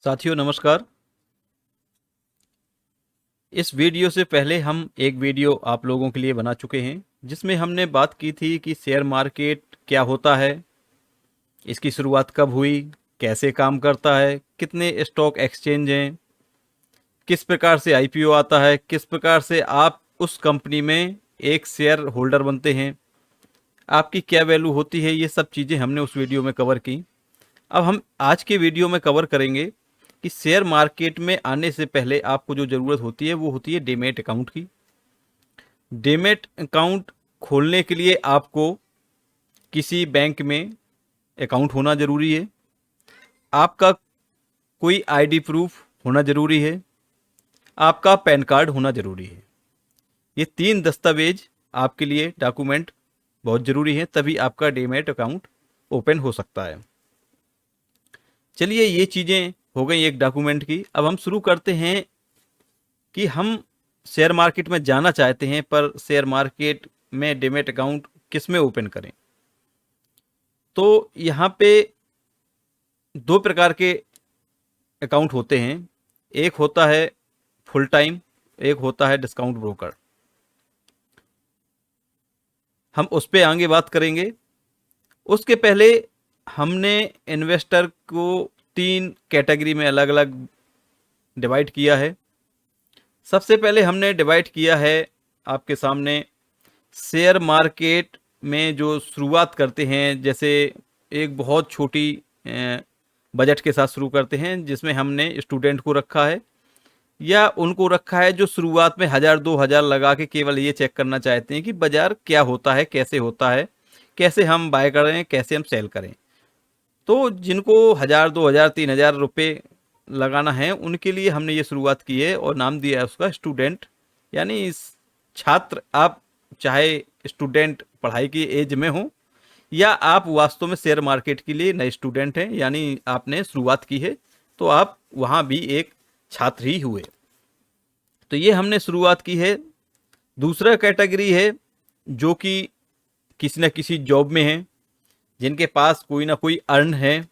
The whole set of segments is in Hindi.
साथियों नमस्कार। इस वीडियो से पहले हम एक वीडियो आप लोगों के लिए बना चुके हैं जिसमें हमने बात की थी कि शेयर मार्केट क्या होता है, इसकी शुरुआत कब हुई, कैसे काम करता है, कितने स्टॉक एक्सचेंज हैं, किस प्रकार से आईपीओ आता है, किस प्रकार से आप उस कंपनी में एक शेयर होल्डर बनते हैं, आपकी क्या वैल्यू होती है। ये सब चीज़ें हमने उस वीडियो में कवर की। अब हम आज के वीडियो में कवर करेंगे कि शेयर मार्केट में आने से पहले आपको जो ज़रूरत होती है वो होती है डीमैट अकाउंट की। डीमैट अकाउंट खोलने के लिए आपको किसी बैंक में अकाउंट होना ज़रूरी है, आपका कोई आईडी प्रूफ होना ज़रूरी है, आपका पैन कार्ड होना ज़रूरी है। ये 3 दस्तावेज आपके लिए डॉक्यूमेंट बहुत ज़रूरी है, तभी आपका डीमैट अकाउंट ओपन हो सकता है। चलिए, ये चीज़ें हो गई एक डॉक्यूमेंट की। अब हम शुरू करते हैं कि हम शेयर मार्केट में जाना चाहते हैं, पर शेयर मार्केट में डीमैट अकाउंट किस में ओपन करें। तो यहाँ पे 2 प्रकार के अकाउंट होते हैं, एक होता है फुल टाइम, एक होता है डिस्काउंट ब्रोकर। हम उस पर आगे बात करेंगे। उसके पहले हमने इन्वेस्टर को 3 कैटेगरी में अलग अलग डिवाइड किया है। सबसे पहले हमने डिवाइड किया है आपके सामने शेयर मार्केट में जो शुरुआत करते हैं, जैसे एक बहुत छोटी बजट के साथ शुरू करते हैं, जिसमें हमने स्टूडेंट को रखा है या उनको रखा है जो शुरुआत में 1000-2000 लगा के केवल ये चेक करना चाहते हैं कि बाज़ार क्या होता है, कैसे होता है, कैसे हम बाय करें, कैसे हम सेल करें। तो जिनको 1000-2000 3000 रुपये लगाना है उनके लिए हमने ये शुरुआत की है और नाम दिया है उसका स्टूडेंट, यानी इस छात्र। आप चाहे स्टूडेंट पढ़ाई की एज में हो या आप वास्तव में शेयर मार्केट के लिए नए स्टूडेंट हैं, यानी आपने शुरुआत की है, तो आप वहाँ भी एक छात्र ही हुए। तो ये हमने शुरुआत की है। दूसरा कैटेगरी है जो कि किसी न किसी जॉब में है, जिनके पास कोई ना कोई अर्न है,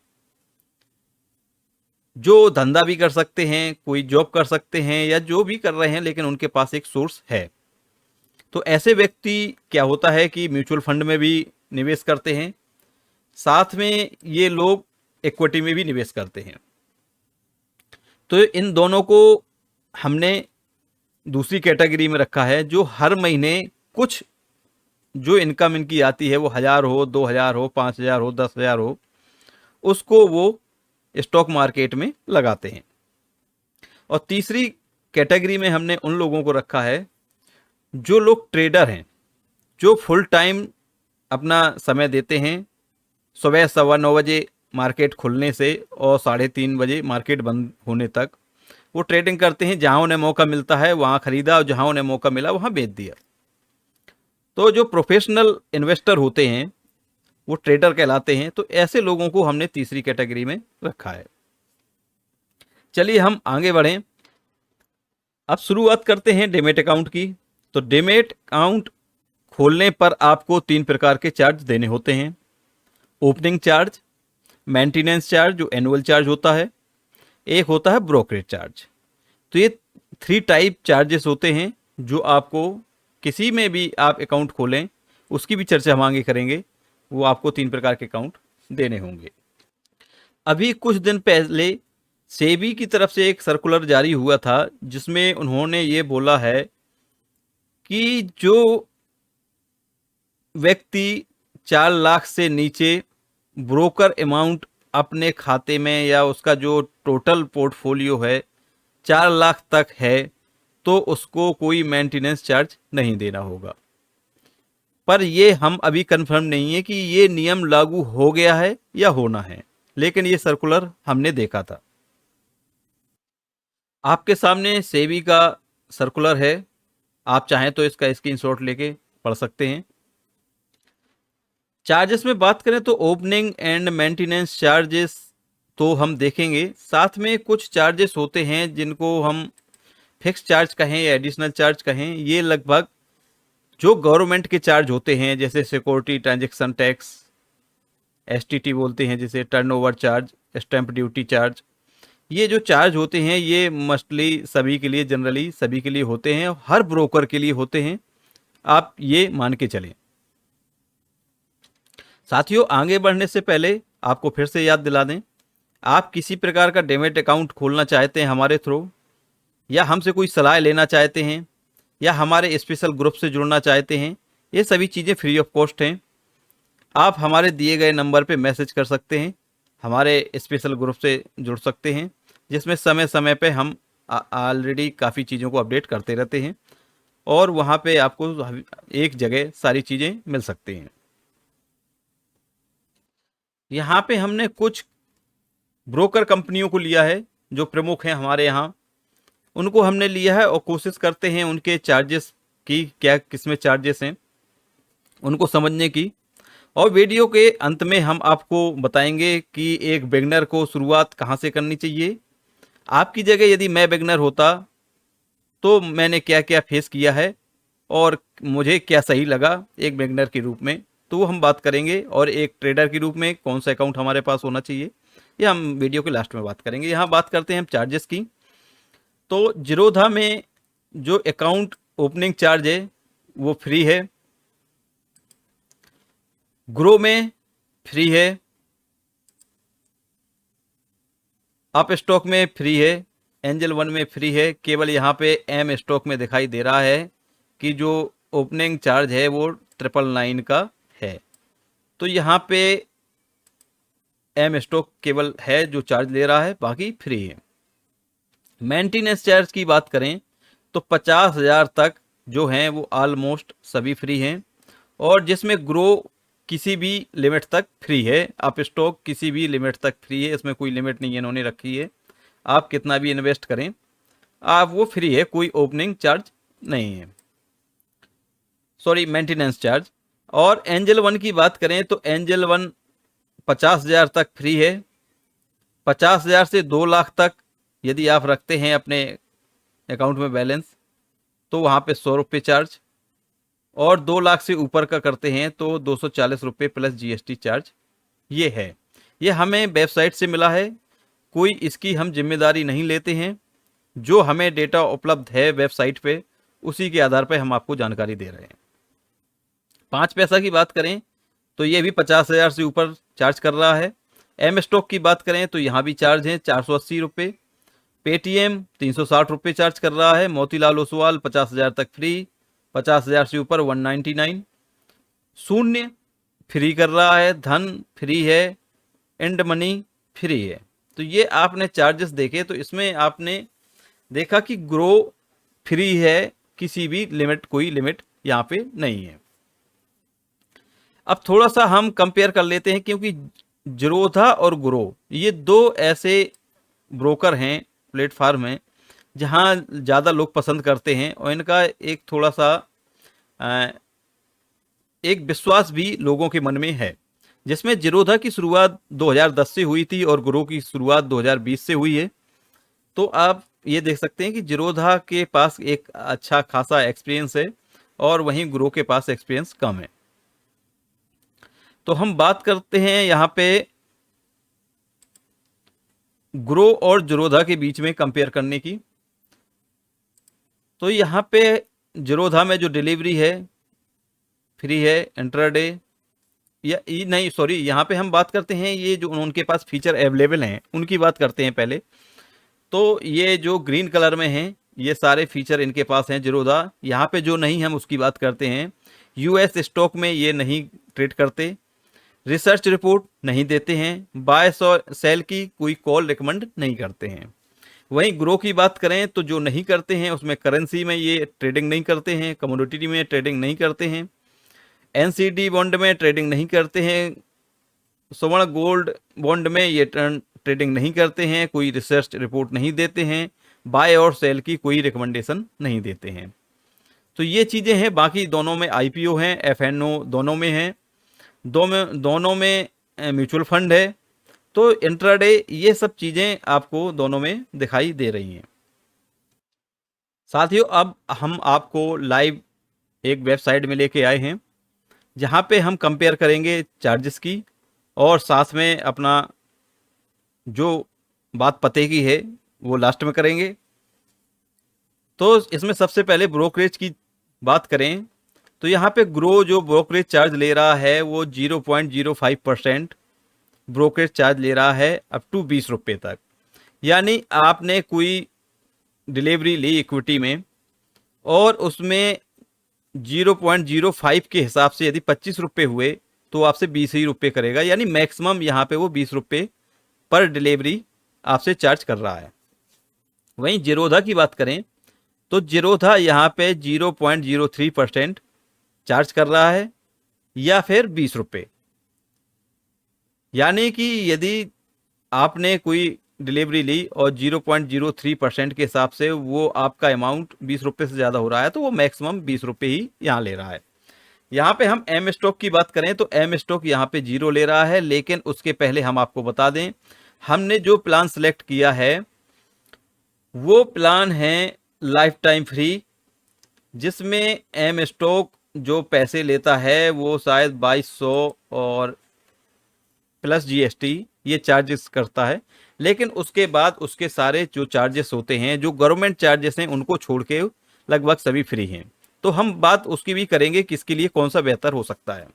जो धंधा भी कर सकते हैं, कोई जॉब कर सकते हैं या जो भी कर रहे हैं, लेकिन उनके पास एक सोर्स है। तो ऐसे व्यक्ति क्या होता है कि म्यूचुअल फंड में भी निवेश करते हैं, साथ में ये लोग इक्विटी में भी निवेश करते हैं। तो इन दोनों को हमने दूसरी कैटेगरी में रखा है, जो हर महीने कुछ जो इनकम इनकी आती है, वो 1000 हो, 2000 हो, 5000 हो, 10,000 हो, उसको वो स्टॉक मार्केट में लगाते हैं। और तीसरी कैटेगरी में हमने उन लोगों को रखा है जो लोग ट्रेडर हैं, जो फुल टाइम अपना समय देते हैं, सुबह 9:15 मार्केट खुलने से और 3:30 बजे मार्केट बंद होने तक वो ट्रेडिंग करते हैं। जहाँ उन्हें मौका मिलता है वहाँ खरीदा और जहाँ उन्हें मौका मिला वहाँ बेच दिया। तो जो प्रोफेशनल इन्वेस्टर होते हैं वो ट्रेडर कहलाते हैं। तो ऐसे लोगों को हमने तीसरी कैटेगरी में रखा है। चलिए हम आगे बढ़ें। अब शुरुआत करते हैं डीमैट अकाउंट की। तो डीमैट अकाउंट खोलने पर आपको 3 प्रकार के चार्ज देने होते हैं। ओपनिंग चार्ज, मेंटेनेंस चार्ज जो एनुअल चार्ज होता है, एक होता है ब्रोकरेज चार्ज। तो ये 3 टाइप चार्जेस होते हैं जो आपको किसी में भी आप अकाउंट खोलें, उसकी भी चर्चा हम आगे करेंगे। वो आपको 3 प्रकार के अकाउंट देने होंगे। अभी कुछ दिन पहले सेबी की तरफ से एक सर्कुलर जारी हुआ था, जिसमें उन्होंने ये बोला है कि जो व्यक्ति 4 लाख से नीचे ब्रोकर अमाउंट अपने खाते में या उसका जो टोटल पोर्टफोलियो है 4 लाख तक है, तो उसको कोई मेंटेनेंस चार्ज नहीं देना होगा। पर ये हम अभी कंफर्म नहीं है कि ये नियम लागू हो गया है या होना है, लेकिन ये सर्कुलर हमने देखा था। आपके सामने सेबी का सर्कुलर है, आप चाहें तो इसका स्क्रीनशॉट लेके पढ़ सकते हैं। चार्जेस में बात करें तो ओपनिंग एंड मेंटेनेंस चार्जेस तो हम देखेंगे, साथ में कुछ चार्जेस होते हैं जिनको हम फिक्स चार्ज कहें या एडिशनल चार्ज कहें। ये लगभग जो गवर्नमेंट के चार्ज होते हैं, जैसे सिक्योरिटी ट्रांजैक्शन टैक्स, एसटीटी बोलते हैं जिसे, turnover charge, stamp duty charge, ये जो चार्ज होते हैं ये मस्टली सभी के लिए, जनरली सभी के लिए होते हैं, हर ब्रोकर के लिए होते हैं, आप ये मान के चलें। साथियों, आगे बढ़ने से पहले आपको फिर से याद दिला दें, आप किसी प्रकार का डीमैट अकाउंट खोलना चाहते हैं हमारे थ्रू, या हमसे कोई सलाह लेना चाहते हैं, या हमारे स्पेशल ग्रुप से जुड़ना चाहते हैं, ये सभी चीज़ें फ्री ऑफ कॉस्ट हैं। आप हमारे दिए गए नंबर पे मैसेज कर सकते हैं, हमारे स्पेशल ग्रुप से जुड़ सकते हैं, जिसमें समय समय पे हम ऑलरेडी काफ़ी चीज़ों को अपडेट करते रहते हैं, और वहाँ पे आपको एक जगह सारी चीज़ें मिल सकती हैं। यहाँ पे हमने कुछ ब्रोकर कंपनियों को लिया है जो प्रमुख हैं हमारे यहाँ, उनको हमने लिया है और कोशिश करते हैं उनके चार्जेस की, क्या किसमें चार्जेस हैं उनको समझने की। और वीडियो के अंत में हम आपको बताएंगे कि एक बिगनर को शुरुआत कहाँ से करनी चाहिए। आपकी जगह यदि मैं बिगनर होता तो मैंने क्या क्या फेस किया है और मुझे क्या सही लगा एक बिगनर के रूप में, तो वो हम बात करेंगे। और एक ट्रेडर के रूप में कौन सा अकाउंट हमारे पास होना चाहिए, ये हम वीडियो के लास्ट में बात करेंगे। यहाँ बात करते हैं हम चार्जेस की। तो जीरोधा में जो अकाउंट ओपनिंग चार्ज है वो फ्री है, ग्रो में फ्री है, अप स्टॉक में फ्री है, एंजल वन में फ्री है। केवल यहाँ पे एम स्टॉक में दिखाई दे रहा है कि जो ओपनिंग चार्ज है वो 999 का है। तो यहाँ पे एम स्टॉक केवल है जो चार्ज ले रहा है, बाकी फ्री है। मेंटेनेंस चार्ज की बात करें तो 50,000 तक जो हैं वो ऑलमोस्ट सभी फ्री हैं, और जिसमें ग्रो किसी भी लिमिट तक फ्री है, अप स्टॉक किसी भी लिमिट तक फ्री है, इसमें कोई लिमिट नहीं है इन्होंने रखी है, आप कितना भी इन्वेस्ट करें आप वो फ्री है, कोई ओपनिंग चार्ज नहीं है, सॉरी मेंटेनेंस चार्ज। और एंजल वन की बात करें तो एंजल वन 50,000 तक फ्री है, 50,000 से 2 लाख तक यदि आप रखते हैं अपने अकाउंट में बैलेंस तो वहाँ पे 100 रुपये चार्ज, और 2 लाख से ऊपर का करते हैं तो 240 रुपये प्लस जीएसटी चार्ज ये है। ये हमें वेबसाइट से मिला है, कोई इसकी हम जिम्मेदारी नहीं लेते हैं, जो हमें डेटा उपलब्ध है वेबसाइट पे उसी के आधार पर हम आपको जानकारी दे रहे हैं। 5 पैसा की बात करें तो ये भी 50,000 से ऊपर चार्ज कर रहा है। एम स्टॉक की बात करें तो यहाँ भी चार्ज है 480 रुपये, पेटीएम 360 रुपये चार्ज कर रहा है, मोतीलाल ओसवाल 50,000 तक फ्री, 50,000 से ऊपर 199, शून्य फ्री कर रहा है, धन फ्री है, एंड मनी फ्री है। तो ये आपने चार्जेस देखे तो इसमें आपने देखा कि ग्रो फ्री है, किसी भी लिमिट, कोई लिमिट यहाँ पे नहीं है। अब थोड़ा सा हम कंपेयर कर लेते हैं, क्योंकि जीरोधा और ग्रो ये दो ऐसे ब्रोकर हैं, प्लेटफार्म हैं जहां ज़्यादा लोग पसंद करते हैं, और इनका एक थोड़ा सा एक विश्वास भी लोगों के मन में है, जिसमें जीरोधा की शुरुआत 2010 से हुई थी और ग्रो की शुरुआत 2020 से हुई है। तो आप ये देख सकते हैं कि जीरोधा के पास एक अच्छा खासा एक्सपीरियंस है और वहीं ग्रो के पास एक्सपीरियंस कम है। तो हम बात करते हैं यहाँ पे ग्रो और जीरोधा के बीच में कंपेयर करने की। तो यहाँ पे जीरोधा में जो डिलीवरी है फ्री है, इंट्राडे या नहीं सॉरी, यहाँ पे हम बात करते हैं ये जो उनके पास फीचर अवेलेबल हैं उनकी बात करते हैं पहले। तो ये जो ग्रीन कलर में हैं ये सारे फीचर इनके पास हैं जीरोधा। यहाँ पे जो नहीं हम उसकी बात करते हैं। यूएस स्टॉक में ये नहीं ट्रेड करते, रिसर्च रिपोर्ट नहीं देते हैं, बाय सेल की कोई कॉल रिकमेंड नहीं करते हैं। वहीं ग्रो की बात करें तो जो नहीं करते हैं उसमें करेंसी में ये ट्रेडिंग नहीं करते हैं, कमोडिटी में ट्रेडिंग नहीं करते हैं, एनसीडी बॉन्ड में ट्रेडिंग नहीं करते हैं, स्वर्ण गोल्ड बॉन्ड में ये ट्रेडिंग नहीं करते हैं, कोई रिसर्च रिपोर्ट नहीं देते हैं, बाय और सेल की कोई रिकमेंडेशन नहीं देते हैं। तो ये चीज़ें हैं। बाकी दोनों में आईपीओ हैं, एफएनओ दोनों में हैं, दोनों में म्यूचुअल फंड है। तो इंट्राडे ये सब चीज़ें आपको दोनों में दिखाई दे रही हैं। साथियों, अब हम आपको लाइव एक वेबसाइट में लेके आए हैं जहां पे हम कंपेयर करेंगे चार्जेस की, और साथ में अपना जो बात पते की है, वो लास्ट में करेंगे। तो इसमें सबसे पहले ब्रोकरेज की बात करें तो यहाँ पे ग्रो जो ब्रोकरेज चार्ज ले रहा है वो 0.05% ब्रोकरेज चार्ज ले रहा है अप टू 20 रुपये तक। यानी आपने कोई डिलीवरी ली इक्विटी में और उसमें 0.05 के हिसाब से यदि 25 रुपये हुए तो आपसे 20 ही रुपये करेगा, यानी मैक्सिमम यहाँ पे वो 20 रुपये पर डिलीवरी आपसे चार्ज कर रहा है। वहीं जीरोधा की बात करें तो जीरोधा यहाँ पे 0.03% चार्ज कर रहा है या फिर 20 रुपये। यानी कि यदि आपने कोई डिलीवरी ली और 0.03% के हिसाब से वो आपका अमाउंट 20 रुपये से ज़्यादा हो रहा है तो वो मैक्सिमम 20 रुपये ही यहाँ ले रहा है। यहाँ पे हम एम स्टॉक की बात करें तो एम स्टॉक यहाँ पे 0 ले रहा है, लेकिन उसके पहले हम आपको बता दें हमने जो प्लान सेलेक्ट किया है वो प्लान है लाइफ टाइम फ्री, जिसमें एम स्टॉक जो पैसे लेता है वो शायद 2200 और प्लस जीएसटी ये चार्जेस करता है, लेकिन उसके बाद उसके सारे जो चार्जेस होते हैं जो गवर्नमेंट चार्जेस हैं उनको छोड़ के लगभग सभी फ्री हैं। तो हम बात उसकी भी करेंगे कि इसके लिए कौन सा बेहतर हो सकता है।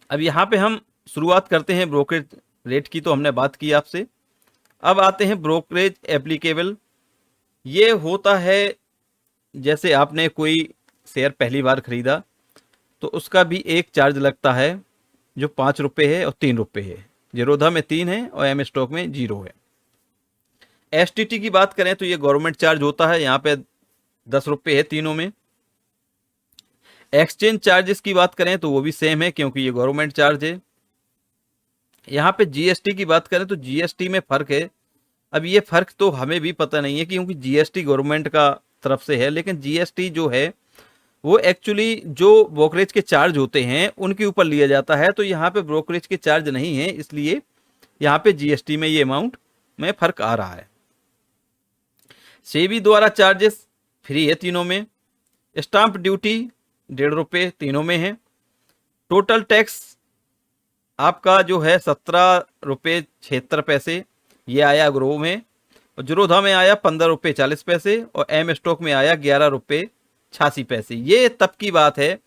अब यहाँ पे हम शुरुआत करते हैं ब्रोकरेज रेट की, तो हमने बात की आपसे। अब आते हैं ब्रोकरेज एप्लीकेबल। ये होता है जैसे आपने कोई शेयर पहली बार खरीदा तो उसका भी एक चार्ज लगता है जो 5 रुपये है और 3 रुपये है। जीरोधा में 3 है और एम स्टॉक में 0 है। एसटीटी की बात करें तो ये गवर्नमेंट चार्ज होता है, यहाँ पे 10 रुपये है तीनों में। एक्सचेंज चार्जेस की बात करें तो वो भी सेम है क्योंकि ये गवर्नमेंट चार्ज है। यहाँ पे जीएसटी की बात करें तो जीएसटी में फ़र्क है। अब ये फ़र्क तो हमें भी पता नहीं है क्योंकि जीएसटी गवर्नमेंट का तरफ से है, लेकिन जीएसटी जो है वो एक्चुअली जो ब्रोकरेज के चार्ज होते हैं उनके ऊपर लिया जाता है। तो यहाँ पे ब्रोकरेज के चार्ज नहीं है, इसलिए यहाँ पे जीएसटी में ये अमाउंट में फ़र्क आ रहा है। सेबी द्वारा चार्जेस फ्री है तीनों में। स्टाम्प ड्यूटी 1.5 रुपये तीनों में है। टोटल टैक्स आपका जो है 17 रुपये 76 पैसे ये आया ग्रो में, और जीरोधा में आया 15 रुपये 40 पैसे और एम स्टॉक में आया 11 रुपये 86 पैसे। ये तब की बात है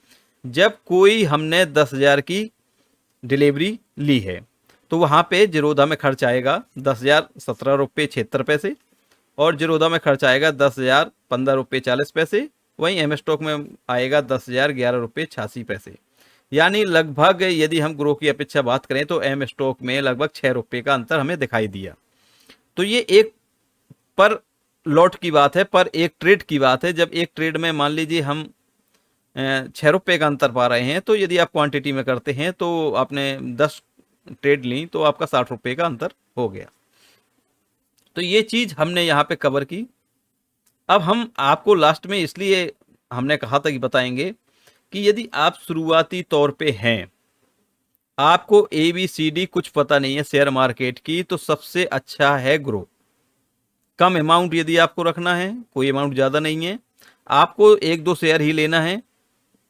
जब कोई हमने 10,000 की डिलीवरी ली है, तो वहाँ पे जीरोधा में खर्च आएगा 10,000 17 रुपये 76 पैसे और जीरोधा में खर्च आएगा 10,000 15 रुपये 40 पैसे। वहीं एम स्टॉक में आएगा 10,000 11 रुपये 86 पैसे। यानी लगभग यदि हम ग्रो की अपेक्षा बात करें तो एम स्टॉक में लगभग 6 रुपये का अंतर हमें दिखाई दिया। तो ये एक पर लॉट की बात है, पर एक ट्रेड की बात है। जब एक ट्रेड में मान लीजिए हम 6 रुपये का अंतर पा रहे हैं, तो यदि आप क्वांटिटी में करते हैं तो आपने 10 ट्रेड ली तो आपका 60 रुपये का अंतर हो गया। तो ये चीज़ हमने यहाँ पे कवर की। अब हम आपको लास्ट में इसलिए हमने कहा था कि बताएंगे कि यदि आप शुरुआती तौर पे हैं, आपको ABCD कुछ पता नहीं है शेयर मार्केट की, तो सबसे अच्छा है ग्रो। कम अमाउंट यदि आपको रखना है, कोई अमाउंट ज़्यादा नहीं है, आपको 1-2 शेयर ही लेना है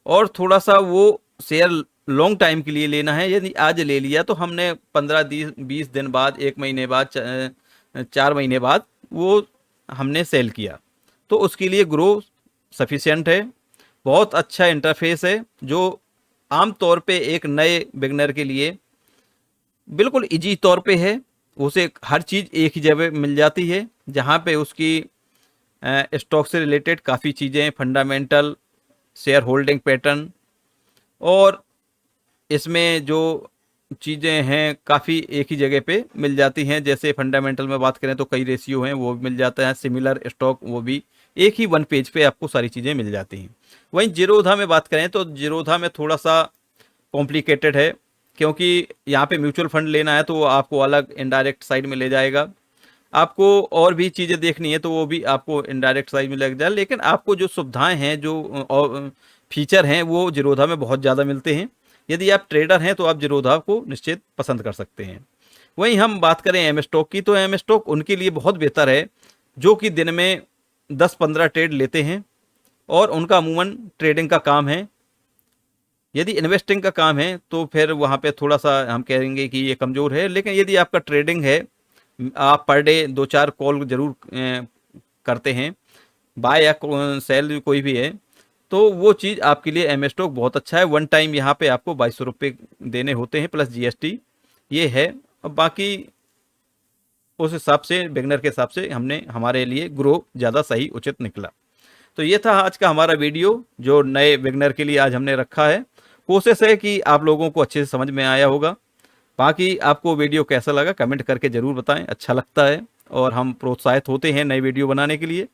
और थोड़ा सा वो शेयर लॉन्ग टाइम के लिए लेना है। यदि आज ले लिया तो हमने 15-20 दिन बाद, 1 महीने बाद, 4 महीने बाद वो हमने सेल किया, तो उसके लिए ग्रो सफिशिएंट है। बहुत अच्छा इंटरफेस है जो आम तौर पे एक नए बिगनर के लिए बिल्कुल इजी तौर पे है। उसे हर चीज़ एक ही जगह मिल जाती है, जहाँ पे उसकी स्टॉक से रिलेटेड काफ़ी चीज़ें, फंडामेंटल, शेयर होल्डिंग पैटर्न, और इसमें जो चीज़ें हैं काफ़ी एक ही जगह पे मिल जाती हैं। जैसे फंडामेंटल में बात करें तो कई रेशियो हैं वो भी मिल जाता है, सिमिलर स्टॉक वो भी एक ही 1 पेज पे आपको सारी चीज़ें मिल जाती हैं। वहीं जीरोधा में बात करें तो जीरोधा में थोड़ा सा कॉम्प्लिकेटेड है, क्योंकि यहाँ पे म्यूचुअल फंड लेना है तो वो आपको अलग इनडायरेक्ट साइड में ले जाएगा। आपको और भी चीज़ें देखनी है तो वो भी आपको इनडायरेक्ट साइड में लग जाए, लेकिन आपको जो सुविधाएं हैं, जो फीचर हैं, वो जीरोधा में बहुत ज़्यादा मिलते हैं। यदि आप ट्रेडर हैं तो आप जीरोधा को निश्चित पसंद कर सकते हैं। वहीं हम बात करें एम स्टॉक की, तो एम स्टॉक उनके लिए बहुत बेहतर है जो कि दिन में 10-15 ट्रेड लेते हैं और उनका अमूमन ट्रेडिंग का काम है। यदि इन्वेस्टिंग का काम है तो फिर वहाँ पे थोड़ा सा हम कहेंगे कि ये कमज़ोर है, लेकिन यदि आपका ट्रेडिंग है, आप पर डे 2-4 कॉल जरूर करते हैं, बाय या सेल कोई भी है, तो वो चीज़ आपके लिए एम स्टॉक बहुत अच्छा है। वन टाइम यहाँ पे आपको 2200 रुपये देने होते हैं प्लस जीएसटी, ये है। अब बाकी उस हिसाब से, बिगनर के हिसाब से हमने हमारे लिए ग्रो ज़्यादा सही उचित निकला। तो ये था आज का हमारा वीडियो जो नए बिगनर के लिए आज हमने रखा है। कोशिश है कि आप लोगों को अच्छे से समझ में आया होगा। बाकी आपको वीडियो कैसा लगा कमेंट करके ज़रूर बताएं, अच्छा लगता है और हम प्रोत्साहित होते हैं नए वीडियो बनाने के लिए।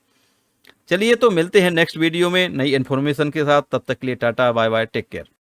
चलिए तो मिलते हैं नेक्स्ट वीडियो में नई इन्फॉर्मेशन के साथ, तब तक के लिए tata bye bye, take care.